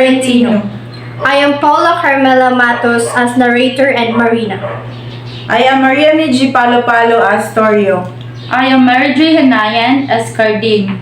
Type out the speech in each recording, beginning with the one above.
Florentino. I am Paula Carmela Matos as narrator and Marina. I am Mariani G. Palo Palo as Torio. I am Marjorie Hanayan as Carding.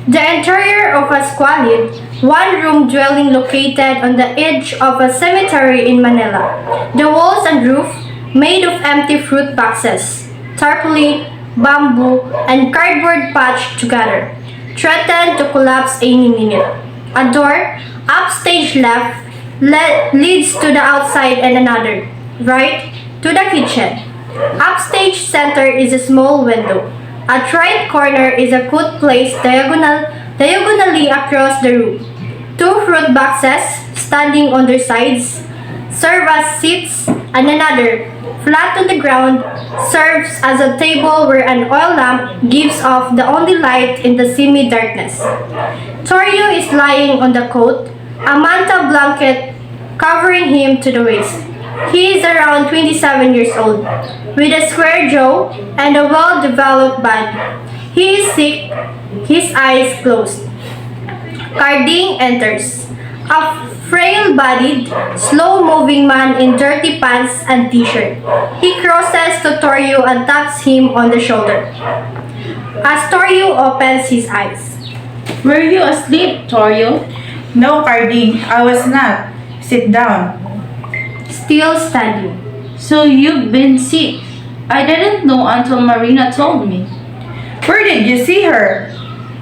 The interior of a squalid, one-room dwelling located on the edge of a cemetery in Manila. The walls and roof, made of empty fruit boxes, tarpaulin, bamboo, and cardboard patched together, threatened to collapse any minute. A door, upstage left, leads to the outside and another, right, to the kitchen. Upstage center is a small window. At right corner is a coat placed diagonally across the room. Two fruit boxes, standing on their sides, serve as seats, and another, flat on the ground, serves as a table where an oil lamp gives off the only light in the semi-darkness. Torio is lying on the cot, a manta blanket covering him to the waist. He is around 27 years old, with a square jaw and a well-developed body. He is sick, his eyes closed. Carding enters. A frail-bodied, slow-moving man in dirty pants and t-shirt. He crosses to Torio and taps him on the shoulder. As Torio opens his eyes. Were you asleep, Torio? No, Carding, I was not. Sit down. Still standing. So you've been sick. I didn't know until Marina told me. Where did you see her?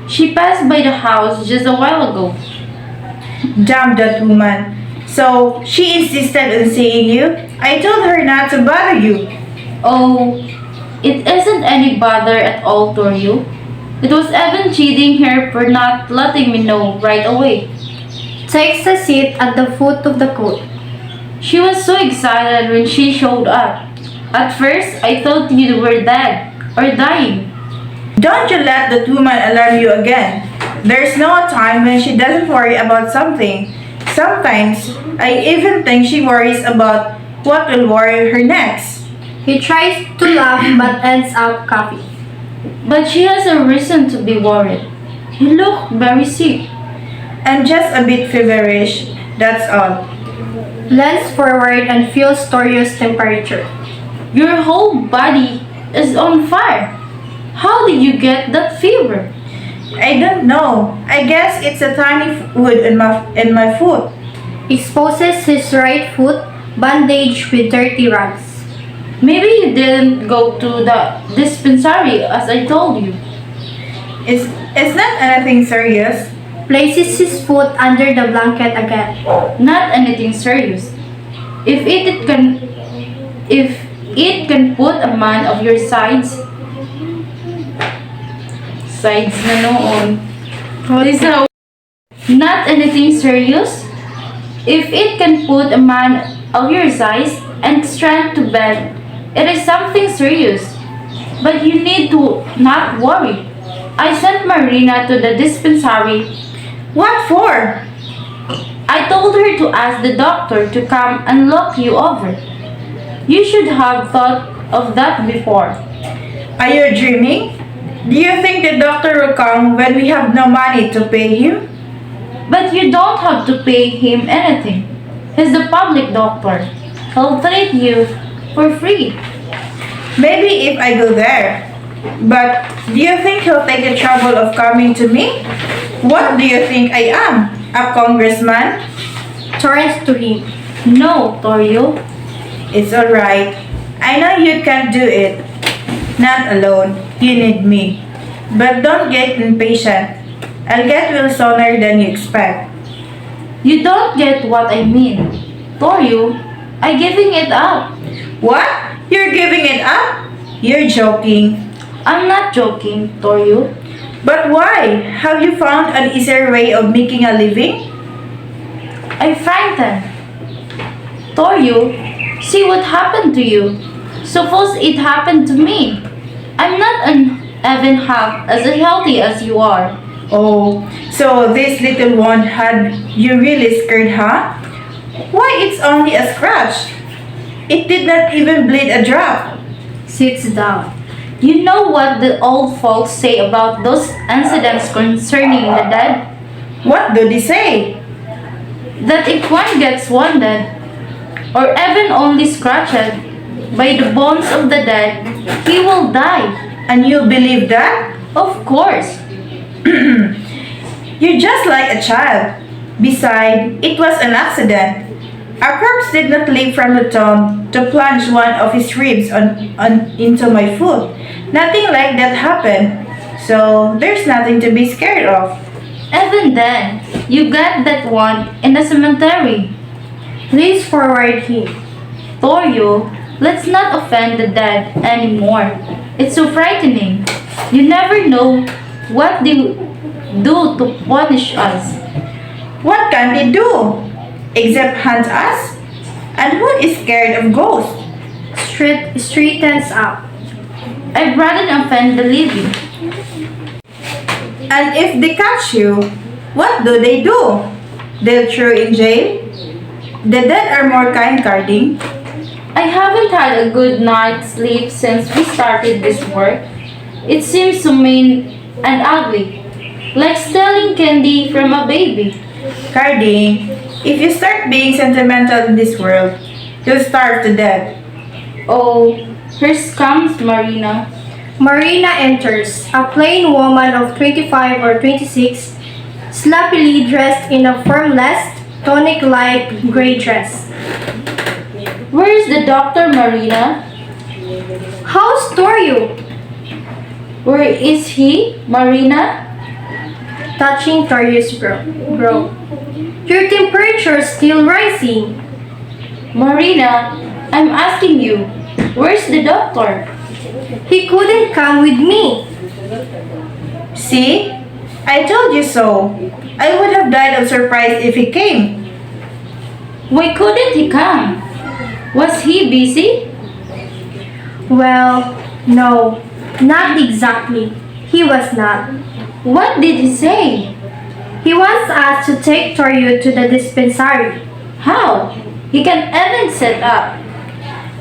She passed by the house just a while ago. Damn that woman. So, she insisted on seeing you? I told her not to bother you. Oh, it isn't any bother at all, Torio. It was Evan cheating her for not letting me know right away. Takes a seat at the foot of the cot. She was so excited when she showed up. At first, I thought you were dead or dying. Don't you let that woman alarm you again. There's no time when she doesn't worry about something. Sometimes, I even think she worries about what will worry her next. He tries to laugh but ends up coughing. But she has a reason to be worried. You look very sick. I'm just a bit feverish, that's all. Leans forward and feels Torio's temperature. Your whole body is on fire. How did you get that fever? I don't know. I guess it's a tiny wound in my foot. Exposes his right foot, bandaged with dirty rags. Maybe you didn't go to the dispensary as I told you. It's not anything serious. Places his foot under the blanket again. Not anything serious. If it can put a man of your sides na noon. Lisa, not anything serious? If it can put a man of your size and strength to bed, it is something serious. But you need to not worry. I sent Marina to the dispensary. What for? I told her to ask the doctor to come and look you over. You should have thought of that before. Are you dreaming? Do you think the doctor will come when we have no money to pay him? But you don't have to pay him anything. He's the public doctor. He'll treat you for free. Maybe if I go there. But do you think he'll take the trouble of coming to me? What do you think I am? A congressman? Turns to him. No, Torio. It's alright. I know you can do it. Not alone. You need me. But don't get impatient. I'll get well sooner than you expect. You don't get what I mean. Torio, I'm giving it up. What? You're giving it up? You're joking. I'm not joking, Torio. But why? Have you found an easier way of making a living? I'm frightened. Torio, see what happened to you. Suppose it happened to me. I'm not even half as healthy as you are. Oh, so this little one had you really scared, huh? Why, it's only a scratch. It did not even bleed a drop. Sits down. You know what the old folks say about those incidents concerning the dead? What do they say? that if one gets wounded, or even only scratched by the bones of the dead, he will die. And you believe that? Of course. You're just like a child. Besides, it was an accident. A corpse did not leap from the tomb to plunge one of his ribs into my foot. Nothing like that happened. So, there's nothing to be scared of. Even then, you got that one in the cemetery. Please forward him. Toyo, let's not offend the dead anymore. It's so frightening. You never know what they do to punish us. What can they do? Except hunt us? And who is scared of ghosts? Straightens up. I'd rather offend the living. And if they catch you, what do? They'll throw you in jail? The dead are more kind, Carding. I haven't had a good night's sleep since we started this work. It seems so mean and ugly, like stealing candy from a baby. Carding, if you start being sentimental in this world, you'll starve to death. Oh, here comes Marina. Marina enters, a plain woman of 25 or 26, sloppily dressed in a formless, tonic-like gray dress. Where is the doctor, Marina? How's Torio? Where is he, Marina? Touching Torio's bro. Your temperature's still rising. Marina, I'm asking you, where's the doctor? He couldn't come with me. See? I told you so. I would have died of surprise if he came. Why couldn't he come? Was he busy? Well, no, not exactly. He was not. What did he say? He wants us to take Torio to the dispensary. How? He can even sit up.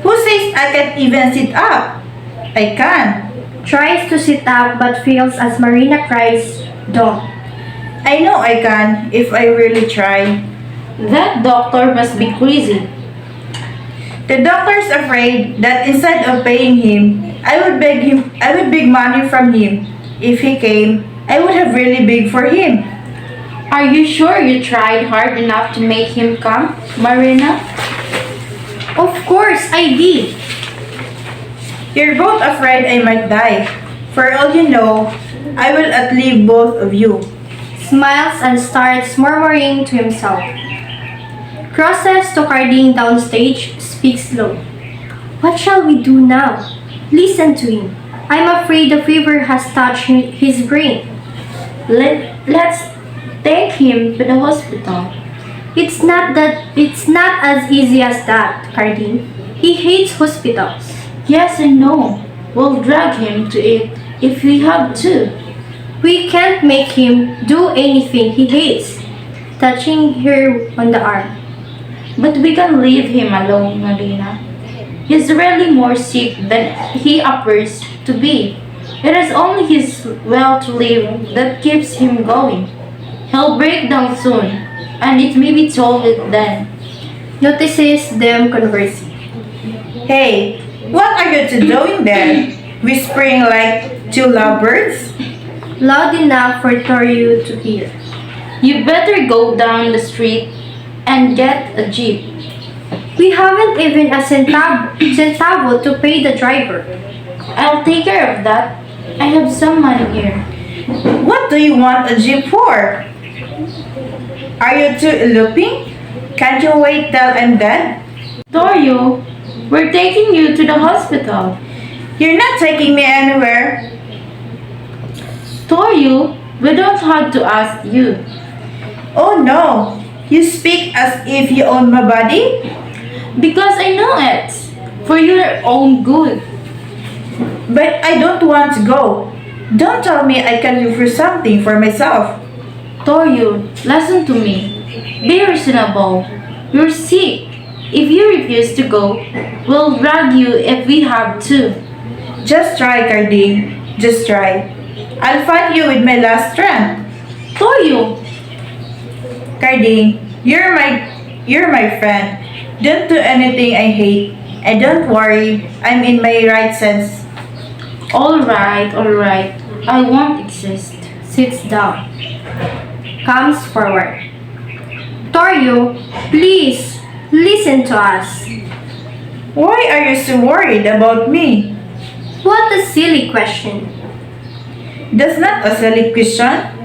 Who says I can't even sit up? I can. Tries to sit up but fails as Marina cries, "Don't." I know I can if I really try. That doctor must be crazy. The doctor's afraid that instead of paying him, I would beg money from him. If he came, I would have really begged for him. Are you sure you tried hard enough to make him come, Marina? Of course I did. You're both afraid I might die. For all you know, I will outlive both of you. Smiles and starts murmuring to himself. Crosses to Carding downstage, speaks low. What shall we do now? Listen to him. I'm afraid the fever has touched his brain. Let's take him to the hospital. It's not as easy as that, Carding. He hates hospitals. Yes, I know. We'll drag him to it if we have to. We can't make him do anything he hates. Touching her on the arm. But we can leave him alone, Marina. He's really more sick than he appears to be. It is only his will to live that keeps him going. He'll break down soon, and it may be told then. Notices them conversing. Hey, what are you two doing there? Whispering like two lovebirds? Loud enough for Torio to hear. You better go down the street and get a jeep. We haven't even a centavo to pay the driver. I'll take care of that. I have some money here. What do you want a jeep for? Are you two eloping? Can't you wait till I'm dead? Torio, we're taking you to the hospital. You're not taking me anywhere. Torio, we don't have to ask you. Oh no, you speak as if you own my body? Because I know it. For your own good. But I don't want to go. Don't tell me I can look for something for myself. Torio, listen to me. Be reasonable. You're sick. If you refuse to go, we'll drag you if we have to. Just try, Carding. Just try. I'll fight you with my last strength. Torio, Carding, You're my friend. Don't do anything I hate. And don't worry, I'm in my right sense. Alright, alright. I won't exist. Sits down. Comes forward. Toru, please, listen to us. Why are you so worried about me? What a silly question. That's not a silly question.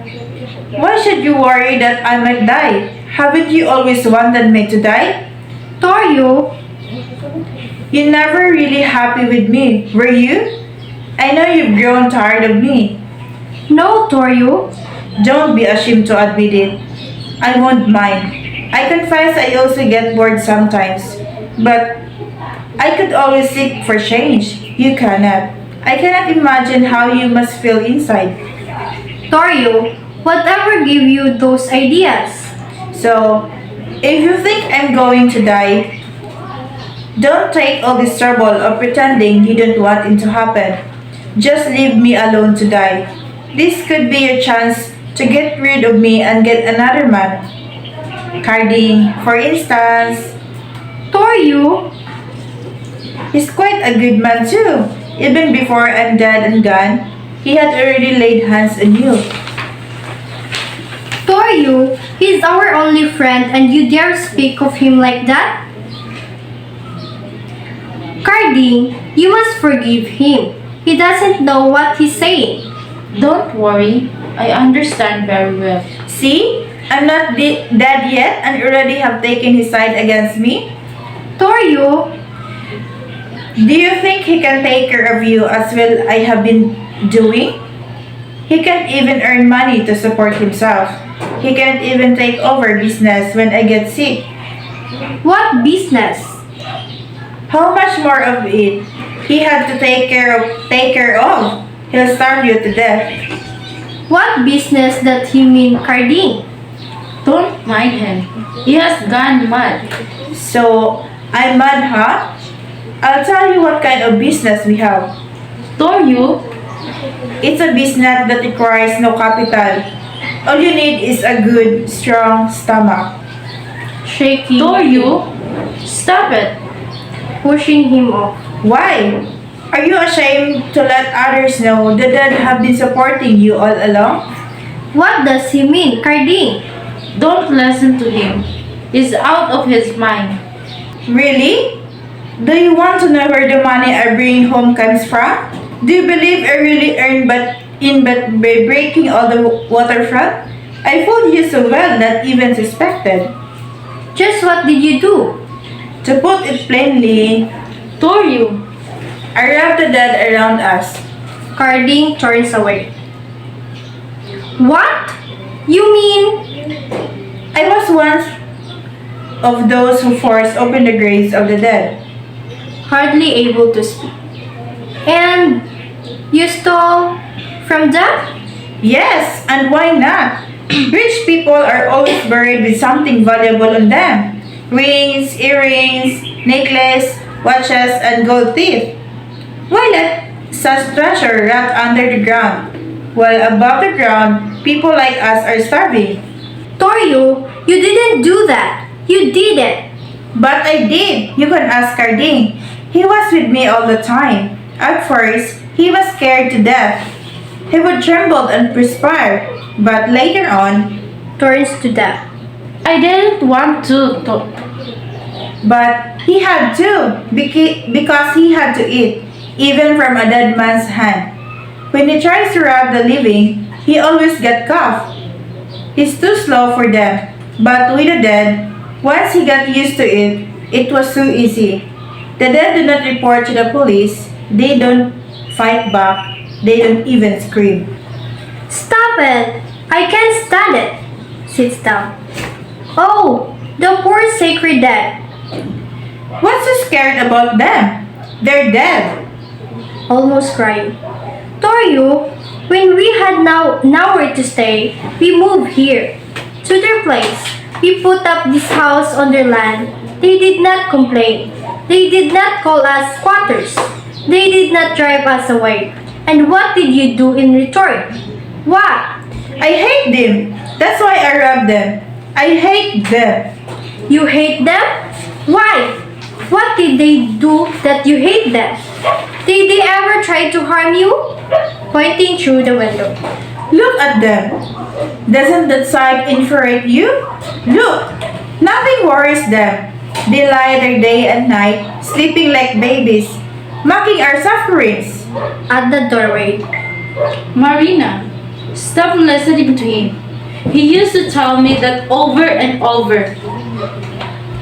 Why should you worry that I might die? Haven't you always wanted me to die? Toru, You're never really happy with me, were you? I know you've grown tired of me. no, Toru. Don't be ashamed to admit it. I won't mind. I confess I also get bored sometimes. But I could always seek for change. You cannot. I cannot imagine how you must feel inside. Toru, whatever gave you those ideas? So, if you think I'm going to die, don't take all this trouble of pretending you don't want it to happen. Just leave me alone to die. This could be your chance to get rid of me and get another man. Carding, for instance, Toru, he's quite a good man too. Even before I'm dead and gone, he had already laid hands on you. Toru, he's our only friend and you dare speak of him like that? Carding, you must forgive him. He doesn't know what he's saying. Don't worry. I understand very well. See, I'm not dead yet and already have taken his side against me. Toru, Do you think he can take care of you as well I have been doing? He can't even earn money to support himself. He can't even take over business when I get sick. what business? How much more of it he had to take care of? He'll starve you to death. What business that you mean, Carding? Don't mind him. He has gone mad. So, I'm mad, huh? I'll tell you what kind of business we have. Toru, It's a business that requires no capital. All you need is a good, strong stomach. Shaking, Toru, stop it. pushing him off. Why? Are you ashamed to let others know that Dad have been supporting you all along? What does he mean, Carding? Don't listen to him. He's out of his mind. Really? Do you want to know where the money I bring home comes from? Do you believe I really earn by breaking all the waterfront? I fooled you so well not even suspected. Just what did you do? To put it plainly, Toru, I wrapped the dead around us. Carding turns away. What? You mean I was once of those who forced open the graves of the dead. hardly able to speak? And you stole from them? Yes, and why not? Rich people are always buried with something valuable on them. Rings, earrings, necklace, watches, and gold teeth. Why let such treasure rot under the ground? While above the ground, people like us are starving. Toru, you didn't do that. You did it. But I did. You can ask Carding. He was with me all the time. At first, he was scared to death. He would tremble and perspire. But later on, Turns to them. I didn't want to. but he had to because he had to eat, even from a dead man's hand. When he tries to rob the living, he always gets caught. He's too slow for them. But with the dead, once he got used to it, it was so easy. The dead do not report to the police. They don't fight back. They don't even scream. Stop it! I can't stand it. Sits down. Oh, the poor sacred dead. What's so scared about them? They're dead. Almost crying. Toru, when we had nowhere to stay, we moved here. To their place. We put up this house on their land. They did not complain. They did not call us squatters. They did not drive us away. And what did you do in return? What? I hate them. That's why I robbed them. I hate them. You hate them? Why? What did they do that you hate them? Did they ever try to harm you? Pointing through the window. Look at them. Doesn't that sight infuriate you? Look, nothing worries them. They lie there day and night, sleeping like babies, mocking our sufferings. At the doorway. Marina, stop listening to him. He used to tell me that over and over.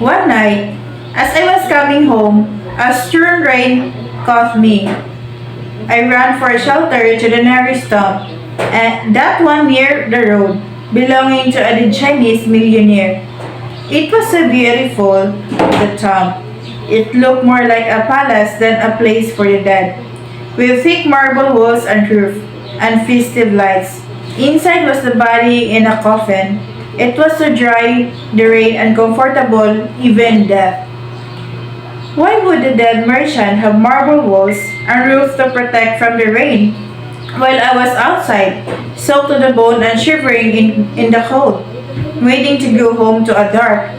One night, as I was coming home, a stern rain caught me. I ran for shelter to the nearest stump, and that one near the road, belonging to a Chinese millionaire. It was so beautiful, the tomb. It looked more like a palace than a place for the dead, with thick marble walls and roof, and festive lights. Inside was the body in a coffin. It was so dry, the rain, and comfortable, even death. Why would the dead merchant have marble walls and roof to protect from the rain, while I was outside, soaked to the bone and shivering in the cold, waiting to go home to a dark,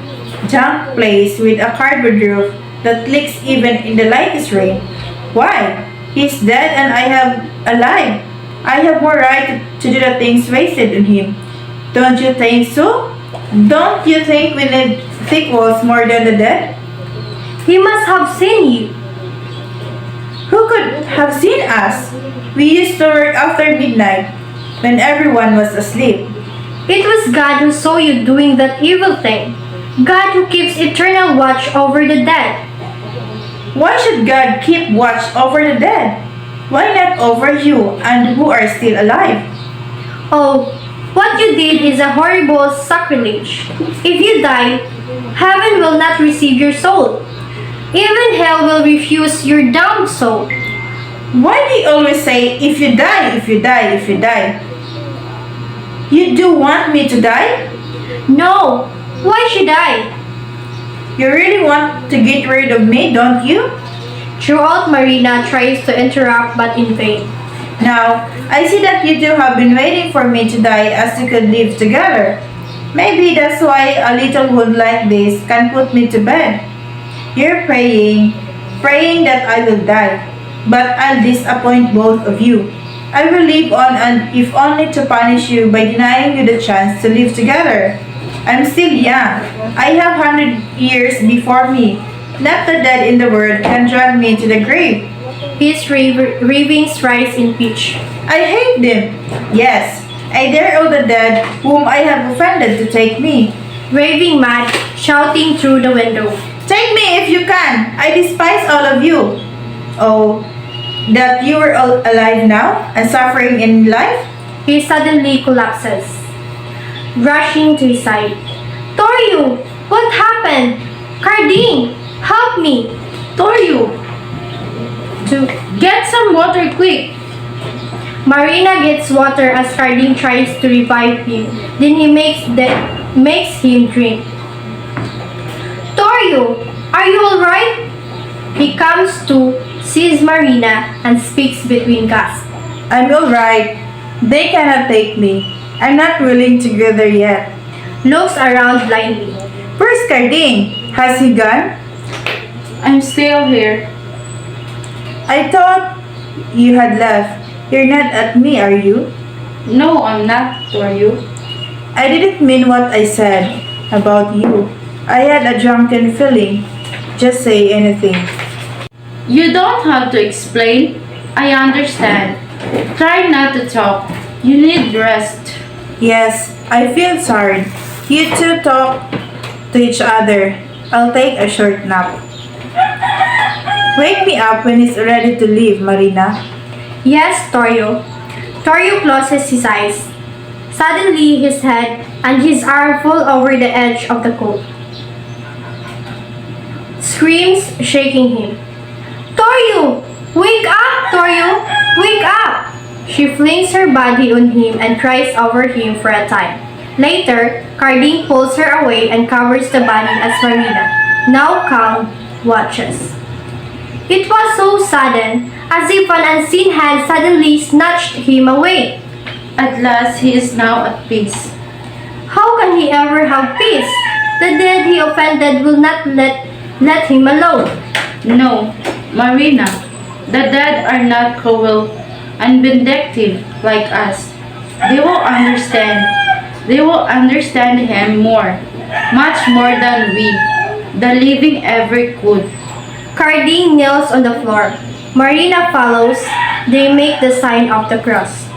damp place with a cardboard roof that leaks even in the lightest rain? Why? He's dead and I am alive. I have more right to do the things wasted on him. Don't you think so? Don't you think we need thick walls more than the dead? He must have seen you. Who could have seen us? We used to work after midnight, when everyone was asleep. It was God who saw you doing that evil thing. God who keeps eternal watch over the dead. Why should God keep watch over the dead? Why not over you and who are still alive? Oh, what you did is a horrible sacrilege. If you die, heaven will not receive your soul. Even hell will refuse your damned soul. Why do you always say, if you die, if you die, if you die? You do want me to die? No, why should I? You really want to get rid of me, don't you? Throughout, Marina tries to interrupt but in vain. Now, I see that you two have been waiting for me to die as you could live together. Maybe that's why a little wound like this can put me to bed. You're praying that I will die, but I'll disappoint both of you. I will live on, and if only to punish you by denying you the chance to live together. I'm still young. I have 100 years before me. Not the dead in the world can drag me to the grave. His ravings rise in pitch. I hate them. Yes, I dare all the dead whom I have offended to take me. Raving mad, shouting through the window. Take me if you can. I despise all of you. Oh, that you are all alive now and suffering in life? He suddenly collapses, rushing to his side. Toru, what happened? Cardine, help me. Toru, to get some water quick. Marina gets water as Cardine tries to revive him. Then he makes him drink. Toru, are you alright? He comes to, sees Marina, and speaks between gasps. I'm alright. They cannot take me. I'm not willing to go there yet. Looks around blindly. Where's Cardine? Has he gone? I'm still here. I thought you had left. You're not at me, are you? No, I'm not, Toru. I didn't mean what I said about you. I had a drunken feeling. Just say anything. You don't have to explain. I understand. Try not to talk. You need rest. Yes, I feel sorry. You two talk to each other. I'll take a short nap. Wake me up when it's ready to leave, Marina. Yes, Toru. Toru closes his eyes. Suddenly, his head and his arm fall over the edge of the coat. Screams, shaking him. Toru! Wake up, Toru! Wake up! She flings her body on him and cries over him for a time. Later, Cardine pulls her away and covers the body as Marina, now calm, watches. It was so sudden, as if an unseen hand suddenly snatched him away. At last, he is now at peace. How can he ever have peace? The dead he offended will not let him alone. No, Marina, the dead are not cruel and vindictive like us. They will understand. They will understand him more, much more than we, the living, ever could. Cardine kneels on the floor. Marina follows. They make the sign of the cross.